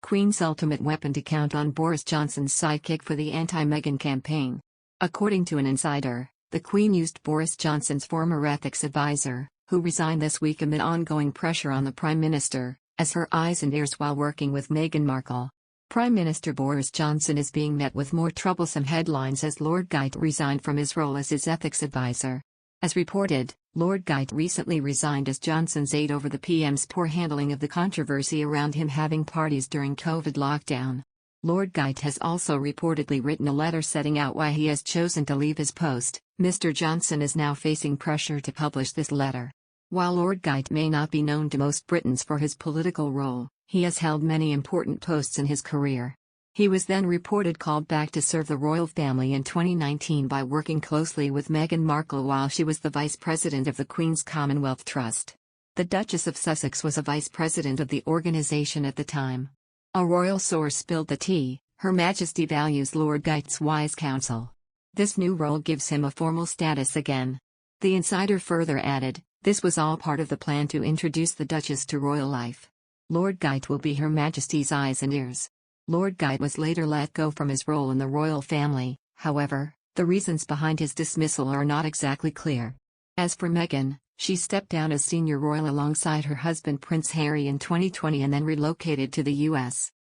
Queen's ultimate weapon to count on Boris Johnson's sidekick for the anti-Meghan campaign. According to an insider, the Queen used Boris Johnson's former ethics advisor, who resigned this week amid ongoing pressure on the Prime Minister, as her eyes and ears while working with Meghan Markle. Prime Minister Boris Johnson is being met with more troublesome headlines as Lord Geidt resigned from his role as his ethics advisor. As reported, Lord Geidt recently resigned as Johnson's aide over the PM's poor handling of the controversy around him having parties during COVID lockdown. Lord Geidt has also reportedly written a letter setting out why he has chosen to leave his post. Mr. Johnson is now facing pressure to publish this letter. While Lord Geidt may not be known to most Britons for his political role, he has held many important posts in his career. He was then reported called back to serve the royal family in 2019 by working closely with Meghan Markle while she was the vice president of the Queen's Commonwealth Trust. The Duchess of Sussex was a vice president of the organisation at the time. A royal source spilled the tea: Her Majesty values Lord Geidt's wise counsel. This new role gives him a formal status again. The insider further added, this was all part of the plan to introduce the Duchess to royal life. Lord Geidt will be Her Majesty's eyes and ears. Lord Geidt was later let go from his role in the royal family. However, the reasons behind his dismissal are not exactly clear. As for Meghan, she stepped down as senior royal alongside her husband Prince Harry in 2020 and then relocated to the US.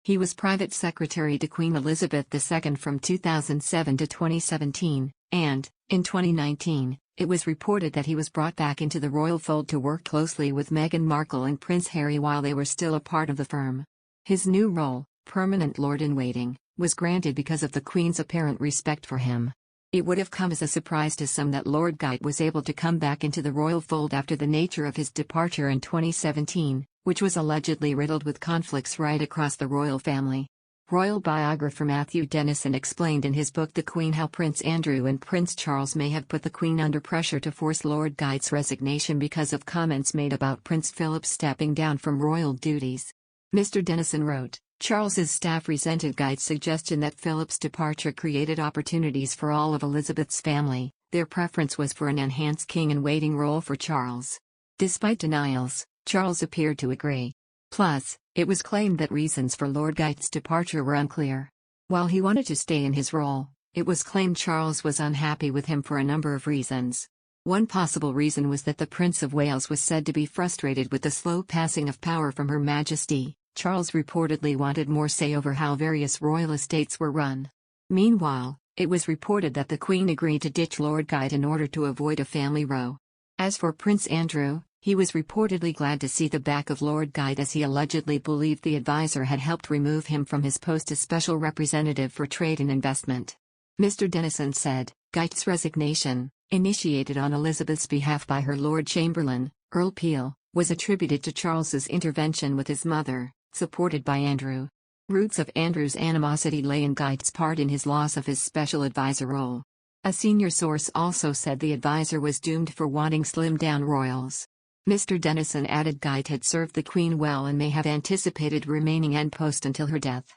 He was private secretary to Queen Elizabeth II from 2007 to 2017, and, in 2019, it was reported that he was brought back into the royal fold to work closely with Meghan Markle and Prince Harry while they were still a part of the firm. His new role, Permanent Lord-in-Waiting, was granted because of the Queen's apparent respect for him. It would have come as a surprise to some that Lord Geidt was able to come back into the royal fold after the nature of his departure in 2017, which was allegedly riddled with conflicts right across the royal family. Royal biographer Matthew Dennison explained in his book The Queen how Prince Andrew and Prince Charles may have put the Queen under pressure to force Lord Geidt's resignation because of comments made about Prince Philip stepping down from royal duties. Mr. Dennison wrote, Charles's staff resented Geidt's suggestion that Philip's departure created opportunities for all of Elizabeth's family. Their preference was for an enhanced king-in-waiting role for Charles. Despite denials, Charles appeared to agree. Plus, it was claimed that reasons for Lord Geidt's departure were unclear. While he wanted to stay in his role, it was claimed Charles was unhappy with him for a number of reasons. One possible reason was that the Prince of Wales was said to be frustrated with the slow passing of power from Her Majesty. Charles reportedly wanted more say over how various royal estates were run. Meanwhile, it was reported that the Queen agreed to ditch Lord Geidt in order to avoid a family row. As for Prince Andrew, he was reportedly glad to see the back of Lord Geidt as he allegedly believed the advisor had helped remove him from his post as Special Representative for Trade and Investment. Mr. Dennison said, Geidt's resignation, initiated on Elizabeth's behalf by her Lord Chamberlain, Earl Peel, was attributed to Charles's intervention with his mother, supported by Andrew. Roots of Andrew's animosity lay in Geidt's part in his loss of his special advisor role. A senior source also said the advisor was doomed for wanting slimmed-down royals. Mr. Dennison added Geidt had served the Queen well and may have anticipated remaining en post until her death.